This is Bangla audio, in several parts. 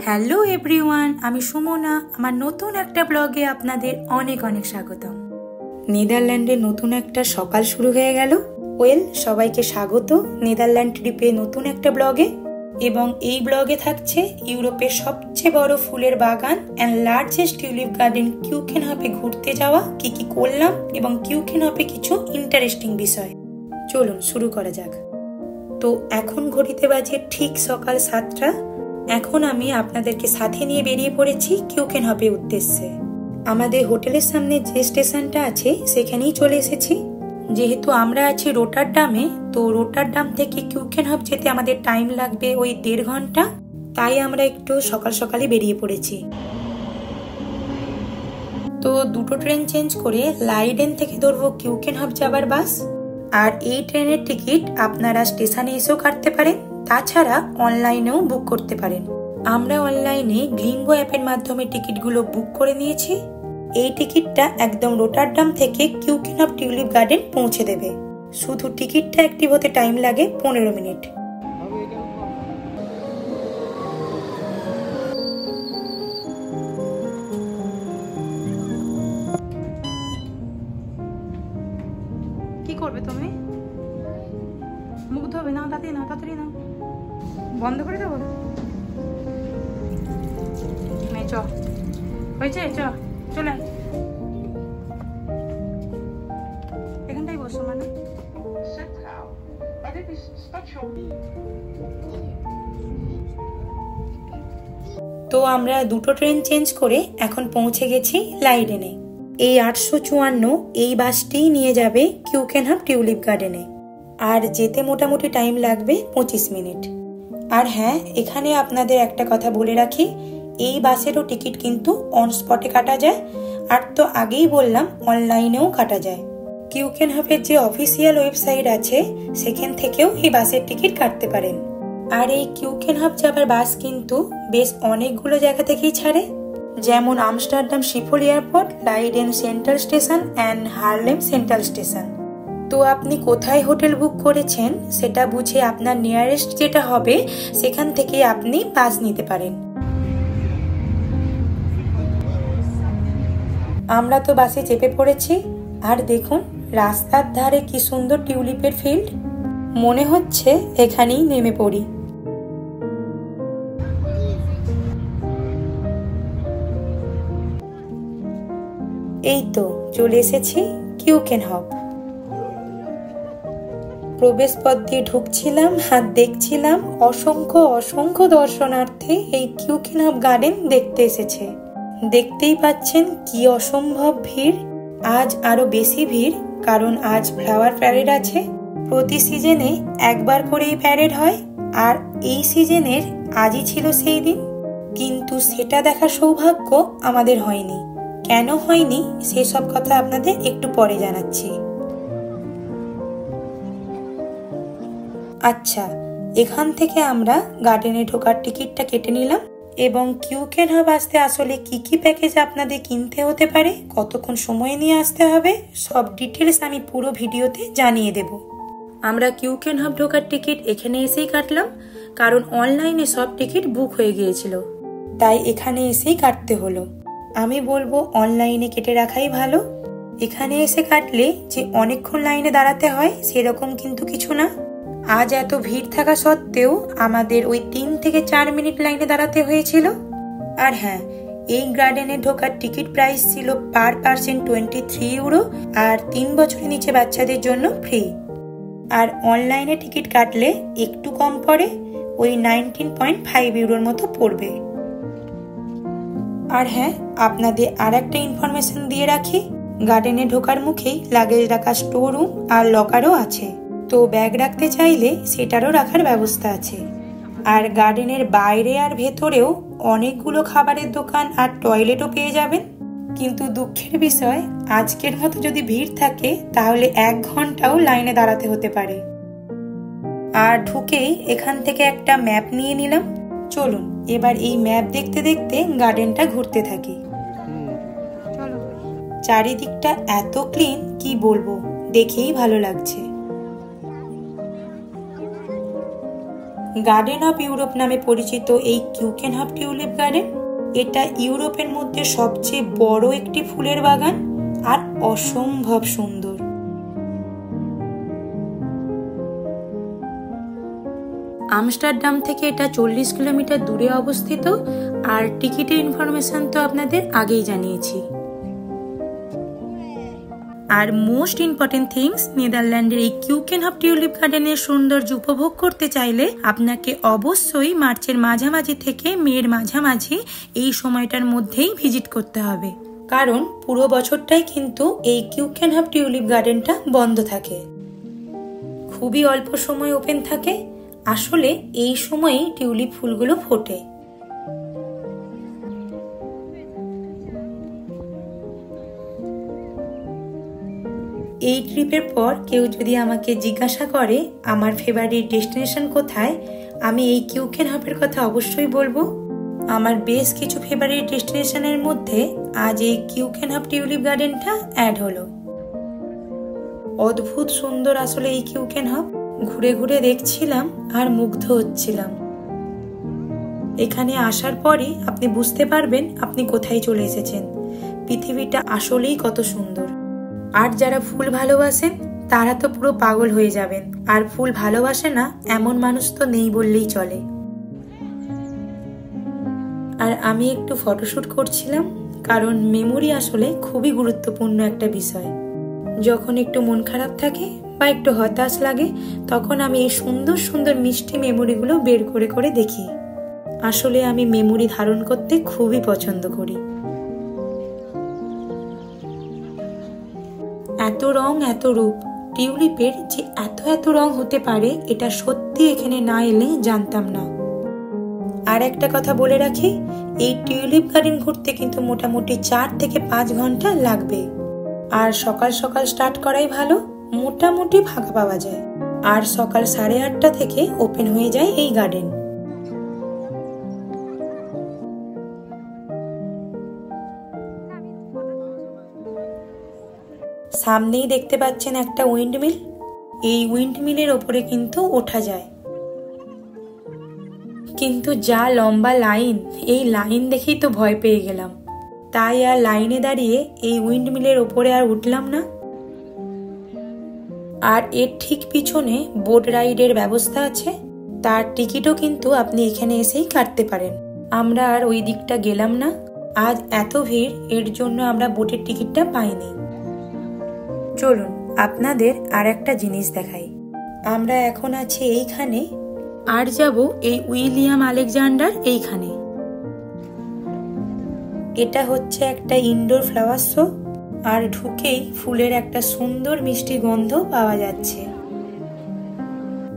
হ্যালো এভরিওয়ান, আমি সুমনা। আমার নতুন একটা ব্লগে আপনাদের অনেক অনেক স্বাগতম। নেদারল্যান্ডে নতুন একটা সকাল শুরু হয়ে গেল। সবাইকে স্বাগত নেদারল্যান্ড ট্রিপে নতুন একটা ব্লগে। এবং এই ব্লগে থাকছে ইউরোপের সবচেয়ে বড় ফুলের বাগান অ্যান্ড লার্জেস্ট টিউলিপ গার্ডেন কিউকেনহফে ঘুরতে যাওয়া, কি কি করলাম এবং কিউকেনহফে কিছু ইন্টারেস্টিং বিষয়। চলুন শুরু করা যাক। তো এখন ঘড়িতে বাজে ঠিক সকাল 7টা। এখন আমি আপনাদেরকে সাথে নিয়ে বেরিয়ে পড়েছি কিউকেনহফের উদ্দেশ্যে। আমাদের হোটেলের সামনে যে স্টেশনটা আছে সেখানেই চলে এসেছি। যেহেতু আমরা আছি রোটারডামে, তো রোটারডাম থেকে কিউকেনহফ যেতে আমাদের টাইম লাগবে ওই 1.5 ঘন্টা। তাই আমরা একটু সকাল সকালে বেরিয়ে পড়েছি। তো দুটো ট্রেন চেঞ্জ করে লাইডেন থেকে ধরবো কিউকেনহফ যাবার বাস। আর এই ট্রেনের টিকিট আপনারা স্টেশনে এসেও কাটতে পারেন, তাছাড়া অনলাইনেও বুক করতে পারেন। আমরা অনলাইনে গ্লিম্বো অ্যাপের মাধ্যমে টিকিটগুলো বুক করে নিয়েছি। এই টিকিটটা একদম রোটারডাম থেকে কিউকেনহফ টিউলিপ গার্ডেন পৌঁছে দেবে। শুধু টিকিটটা অ্যাক্টিভ হতে টাইম লাগে 15 মিনিট। কি করবে তুমি? মুখ ধোবে না? তাড়াতাড়ি না, বন্ধ করে দেবো। চ হয়েছে, চলে এখানটাই বসো। মানে তো আমরা দুটো ট্রেন চেঞ্জ করে এখন পৌঁছে গেছি লাইডেনে। এই 854 এই বাসটিই নিয়ে যাবে কিউকেনহফ টিউলিপ গার্ডেনে। আর যেতে মোটামুটি টাইম লাগবে 25 মিনিট। আর হ্যাঁ, এখানে আপনাদের একটা কথা বলে রাখি, এই বাসেরও টিকিট কিন্তু অন স্পটে কাটা যায়। আর তো আগেই বললাম অনলাইনেও কাটা যায়। কিউকেনহফের যে অফিসিয়াল ওয়েবসাইট আছে সেখান থেকেও এই বাসের টিকিট কাটতে পারেন। আর এই কিউকেনহফ যাবার বাস কিন্তু বেশ অনেকগুলো জায়গা থেকেই ছাড়ে, যেমন Amsterdam Schiphol airport, Leiden central station and Haarlem central station. তো আপনি কোথায় হোটেল বুক করেছেন সেটা বুঝে আপনার নিয়ারেস্ট যেটা হবে সেখান থেকে আপনি বাস নিতে পারেন। আমরা তো বাসে চেপে পড়েছি। আর দেখুন রাস্তার ধারে কি সুন্দর টিউলিপের ফিল্ড। মনে হচ্ছে এখানেই নেমে পড়ি। এই তো চলে এসেছি কিউকেনহফ। প্রবেশ পথ দিয়ে ঢুকছিলাম আর দেখছিলাম অসংখ্য দর্শনার্থী এই কিউকেনহফ গার্ডেন দেখতে এসেছে। দেখতেই পাচ্ছেন কি অসম্ভব ভিড়। আজ আরো বেশি ভিড়, কারণ আজ ফ্লাওয়ার প্যারেড আছে। প্রতি সিজনে একবার করে এই প্যারেড হয়, আর এই সিজনের আজই ছিল সেই দিন। কিন্তু সেটা দেখার সৌভাগ্য আমাদের হয়নি। কেন হয়নি সেসব কথা আপনাদের একটু পরে জানাচ্ছি। আচ্ছা, এখান থেকে আমরা গার্ডেনে ঢোকার টিকিটটা কেটে নিলাম। এবং কিউকেনহফ আসতে আসলে কি কি প্যাকেজ আপনাদের কিনতে হতে পারে, কতক্ষণ সময় নিয়ে আসতে হবে, সব ডিটেলস আমি পুরো ভিডিওতে জানিয়ে দেব। আমরা কিউকেনহফ ঢোকার টিকিট এখানে এসেই কাটলাম, কারণ অনলাইনে সব টিকিট বুক হয়ে গিয়েছিল, তাই এখানে এসেই কাটতে হলো। আমি বলবো অনলাইনে কেটে রাখাই ভালো। এখানে এসে কাটলে যে অনেকক্ষণ লাইনে দাঁড়াতে হয় সেরকম কিন্তু কিছু না। আজ এত ভিড় থাকা সত্ত্বেও আমাদের ওই 3 থেকে 4 মিনিট লাইনে দাঁড়াতে হয়েছিল। আর হ্যাঁ, এই গার্ডেনে ঢোকার টিকিট প্রাইস ছিল পার পার্সন 23 ইউরো, আর 3 বছরের নিচে বাচ্চাদের জন্য ফ্রি। আর অনলাইনে টিকিট কাটলে একটু কম পড়ে, ওই 19.5 ইউরোর মতো পড়বে। আর হ্যাঁ, আপনাদের আর একটা ইনফরমেশন দিয়ে রাখি, গার্ডেনে ঢোকার মুখেই লাগেজ রাখার স্টোর রুম আর লকারও আছে। তো ব্যাগ রাখতে চাইলে সেটারও রাখার ব্যবস্থা আছে। আর গার্ডেনের বাইরে আর ভেতরেও অনেকগুলো খাবারের দোকান আর টয়লেটও পেয়ে যাবেন। কিন্তু দুঃখের বিষয়, আজকের মতো যদি ভিড় থাকে তাহলে 1 ঘন্টাও লাইনে দাঁড়াতে হতে পারে। আর ঢুকেই এখান থেকে একটা ম্যাপ নিয়ে নিলাম। চলুন এবার এই ম্যাপ দেখতে দেখতে গার্ডেনটা ঘুরতে থাকি। চারিদিকটা এত ক্লিন কি বলবো, দেখেই ভালো লাগছে। গার্ডেন অফ ইউরোপ নামে পরিচিত এই কিউকেনহফ টিউলিপ গার্ডেন, এটা ইউরোপের মধ্যে সবচেয়ে বড় একটি ফুলের বাগান আর অসম্ভব সুন্দর। আমস্টারডাম থেকে এটা 40 কিলোমিটার দূরে অবস্থিত। আর টিকিটের ইনফরমেশন তো আপনাদের আগেই জানিয়েছি। আর মোস্ট ইম্পর্টেন্ট থিংস, নেদারল্যান্ডের এই কিউকেনহফ টিউলিপ গার্ডেনের সৌন্দর্য উপভোগ করতে চাইলে আপনাকে অবশ্যই মার্চের মাঝামাঝি থেকে মের মাঝামাঝি এই সময়টার মধ্যেই ভিজিট করতে হবে, কারণ পুরো বছরটাই কিন্তু এই কিউকেনহফ টিউলিপ গার্ডেনটা বন্ধ থাকে। খুবই অল্প সময় ওপেন থাকে। আসলে এই সময়েই টিউলিপ ফুলগুলো ফোটে। এই ট্রিপের পর কেউ যদি আমাকে জিজ্ঞাসা করে আমার ফেভারিট ডেস্টিনেশন কোথায়, আমি এই কিউকেনহফের কথা অবশ্যই বলবো। আমার বেশ কিছু ফেভারিট ডেস্টিনেশনের মধ্যে আজ এই কিউকেনহফ টিউলিপ গার্ডেনটা অ্যাড হলো। অদ্ভুত সুন্দর আসলে এই কিউকেনহফ। ঘুরে ঘুরে দেখছিলাম আর মুগ্ধ হচ্ছিলাম। এখানে আসার পরই আপনি বুঝতে পারবেন আপনি কোথায় চলে এসেছেন। পৃথিবীটা আসলেই কত সুন্দর। আর যারা ফুল ভালোবাসেন তারা তো পুরো পাগল হয়ে যাবেন। আর ফুল ভালোবাসে না এমন মানুষ তো নেই বললেই চলে। আর আমি একটু ফটোশুট করছিলাম, কারণ মেমোরি আসলে খুবই গুরুত্বপূর্ণ একটা বিষয়। যখন একটু মন খারাপ থাকে বা একটু হতাশ লাগে, তখন আমি এই সুন্দর সুন্দর মিষ্টি মেমোরিগুলো বের করে করে দেখি। আসলে আমি মেমোরি ধারণ করতে খুবই পছন্দ করি। এত রং, এত রূপ। টিউলিপের যে এত এত রং হতে পারে এটা সত্যি এখানে না এলে জানতাম না। আর একটা কথা বলে রাখি, এই টিউলিপ গার্ডেন ঘুরতে কিন্তু মোটামুটি 4 থেকে 5 ঘন্টা লাগবে। আর সকাল সকাল স্টার্ট করাই ভালো, মোটামুটি ফাঁকা পাওয়া যায়। আর সকাল 8:30 থেকে ওপেন হয়ে যায় এই গার্ডেন। সামনেই দেখতে পাচ্ছেন একটা উইন্ডমিল। এই উইন্ডমিলের ওপরে কিন্তু ওঠা যায়, কিন্তু যা লম্বা লাইন, এই লাইন দেখেই তো ভয় পেয়ে গেলাম। তাই আর লাইনে দাঁড়িয়ে এই উইন্ডমিলের ওপরে আর উঠলাম না। আর এর ঠিক পিছনে বোট রাইডের ব্যবস্থা আছে। তার টিকিটও কিন্তু আপনি এখানে এসেই কাটতে পারেন। আমরা আর ওই দিকটা গেলাম না, আজ এত ভিড়, এর জন্য আমরা বোটের টিকিটটা পাইনি। চলুন আপনাদের আর একটা জিনিস দেখাই। আমরা এখন আছি এইখানে, আর যাব এই উইলিয়াম আলেকজান্ডার এইখানে। এটা হচ্ছে একটা ইনডোর ফ্লাওয়ার শো। আর ঢুকেই ফুলের একটা সুন্দর মিষ্টি গন্ধ পাওয়া যাচ্ছে।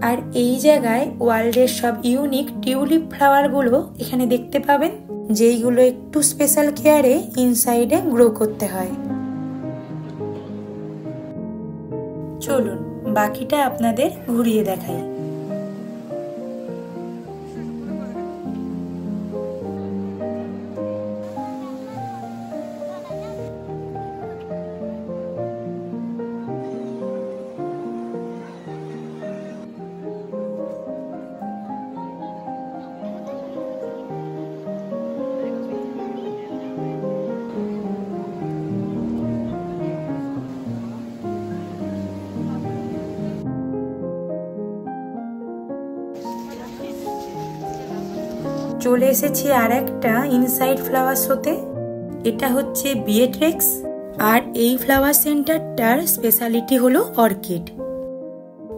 আর এই জায়গায় ওয়ার্ল্ডের সব ইউনিক টিউলিপ ফ্লাওয়ারগুলো এখানে দেখতে পাবেন, যেইগুলো একটু স্পেশাল কেয়ারে ইনসাইডে গ্রো করতে হয়। চলুন বাকিটা আপনাদের ঘুরিয়ে দেখাই। চলে এসেছি আর একটা ইনসাইড ফ্লাওয়ার শোতে। এটা হচ্ছে বিয়েট্রেক্স। আর এই ফ্লাওয়ার সেন্টারটার স্পেশালিটি হলো অর্কিড।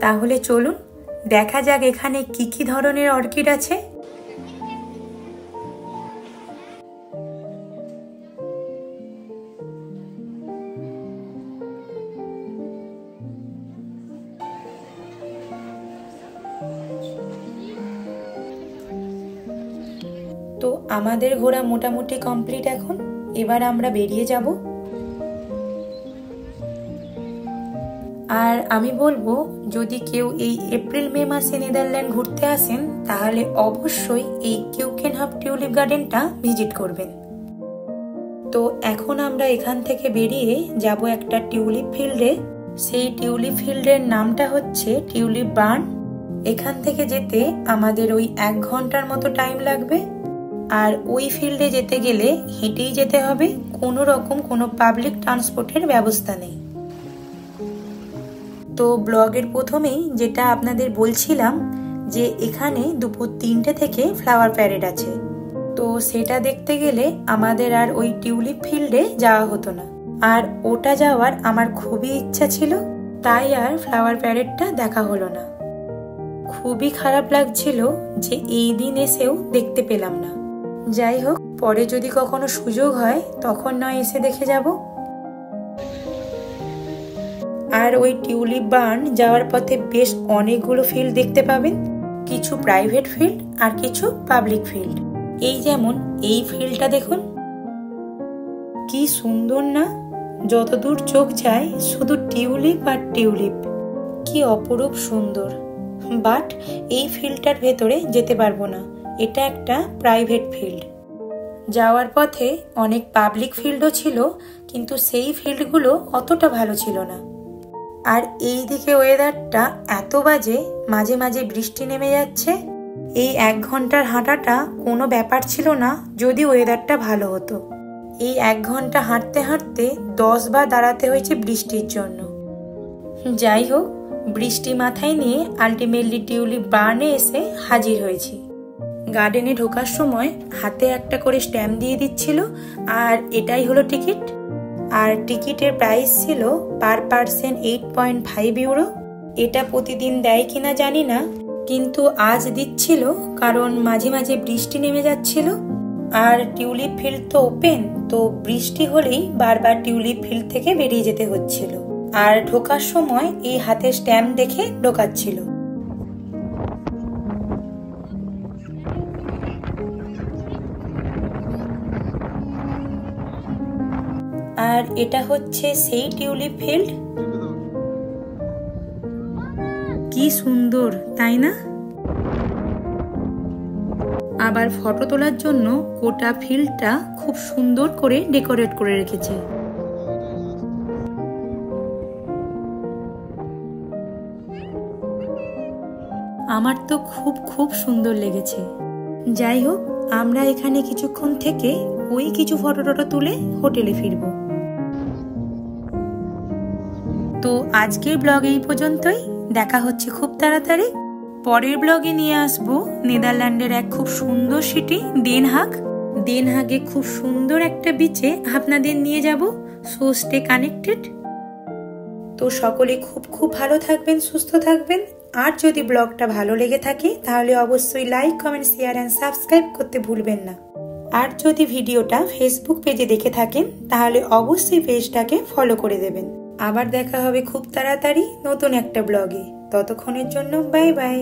তাহলে চলুন দেখা যাক এখানে কি কি ধরনের অর্কিড আছে। তো আমাদের ঘোরা মোটামুটি কমপ্লিট এখন। এবার আমরা বেরিয়ে যাব। আর আমি বলবো, যদি কেউ এই এপ্রিল মে মাসে নেদারল্যান্ড ঘুরতে আসেন তাহলে অবশ্যই এই কিউকেনহফ টিউলিপ গার্ডেনটা ভিজিট করবেন। তো এখন আমরা এখান থেকে বেরিয়ে যাব একটা টিউলিপ ফিল্ডে। সেই টিউলিপ ফিল্ডের নামটা হচ্ছে টিউলিপ বার্ন। এখান থেকে যেতে আমাদের ওই 1 ঘন্টার মতো টাইম লাগবে। আর ওই ফিল্ডে যেতে গেলে হেঁটেই যেতে হবে, কোনো রকম কোনো পাবলিক ট্রান্সপোর্টের ব্যবস্থা নেই। তো ব্লগের প্রথমেই যেটা আপনাদের বলছিলাম যে এখানে দুপুর 3টে থেকে ফ্লাওয়ার প্যারেড আছে। তো সেটা দেখতে গেলে আমাদের আর ওই টিউলিপ ফিল্ডে যাওয়া হতো না, আর ওটা যাওয়ার আমার খুবই ইচ্ছা ছিল, তাই আর ফ্লাওয়ার প্যারেডটা দেখা হলো না। খুবই খারাপ লাগছিল যে এই দিন এসেও দেখতে পেলাম না। যাই হোক, পরে যদি কখনো সুযোগ হয় তখন নয় এসে দেখে যাব। আর ওই টিউলিপ বার্ন যাওয়ার পথে বেশ অনেকগুলো ফিল্ড দেখতে পাবেন, কিছু প্রাইভেট ফিল্ড আর কিছু পাবলিক ফিল্ড। এই যেমন এই ফিল্ডটা দেখুন, কি সুন্দর না? যতদূর চোখ যায় শুধু টিউলিপ আর টিউলিপ, কি অপরূপ সুন্দর। বাট এই ফিল্ডটার ভেতরে যেতে পারবো না, এটা একটা প্রাইভেট ফিল্ড। যাওয়ার পথে অনেক পাবলিক ফিল্ডও ছিল, কিন্তু সেই ফিল্ডগুলো অতটা ভালো ছিল না। আর এই দিকে ওয়েদারটা এত বাজে, মাঝে মাঝে বৃষ্টি নেমে যাচ্ছে। এই 1 ঘন্টার হাঁটাটা কোনো ব্যাপার ছিল না যদি ওয়েদারটা ভালো হতো। এই 1 ঘন্টা হাঁটতে হাঁটতে 10 বার দাঁড়াতে হয়েছে বৃষ্টির জন্য। যাই হোক, বৃষ্টি মাথায় নিয়ে আলটিমেটলি টিউলিপ বার্নে এসে হাজির হয়েছি। গার্ডেনে ঢোকার সময় হাতে একটা করে স্ট্যাম্প দিয়ে দিচ্ছিল, আর এটাই হলো টিকিট। আর টিকিটের প্রাইস ছিল পার পার্সন 8.5 ইউরো। এটা প্রতিদিন দেয় কিনা জানি না, কিন্তু আজ দিচ্ছিল, কারণ মাঝে মাঝে বৃষ্টি নেমে যাচ্ছিল। আর টিউলিপ ফিল্ড তো ওপেন, তো বৃষ্টি হলেই বারবার টিউলিপ ফিল্ড থেকে বেরিয়ে যেতে হচ্ছিল। আর ঢোকার সময় এই হাতের স্ট্যাম্প দেখে ঢোকাচ্ছিল। আর এটা হচ্ছে সেই টিউলিপ ফিল্ড। কি সুন্দর, তাই না? আবার ফটো তোলার জন্য গোটা ফিল্ডটা খুব সুন্দর করে ডেকোরেট করে রেখেছে। আমার তো খুব সুন্দর লেগেছে। যাই হোক, আমরা এখানে কিছুক্ষণ থেকে ওই কিছু ফটো টটো তুলে হোটেলে ফিরবো। তো আজকের ব্লগ এই পর্যন্তই, দেখা হচ্ছে খুব তাড়াতাড়ি। পরের ব্লগে নিয়ে আসবো নেদারল্যান্ডের এক খুব সুন্দর সিটি দেন হাগে খুব সুন্দর একটা বিচে আপনাদের নিয়ে যাব। So stay connected. তো সকলে খুব ভালো থাকবেন, সুস্থ থাকবেন। আর যদি ব্লগটা ভালো লেগে থাকে তাহলে অবশ্যই like, comment, share and subscribe করতে ভুলবেন না। আর যদি ভিডিওটা ফেসবুক পেজে দেখে থাকেন তাহলে অবশ্যই পেজটাকে ফলো করে দেবেন। আবার দেখা হবে খুব তাড়াতাড়ি নতুন একটা ব্লগে। ততক্ষণের জন্য বাই বাই।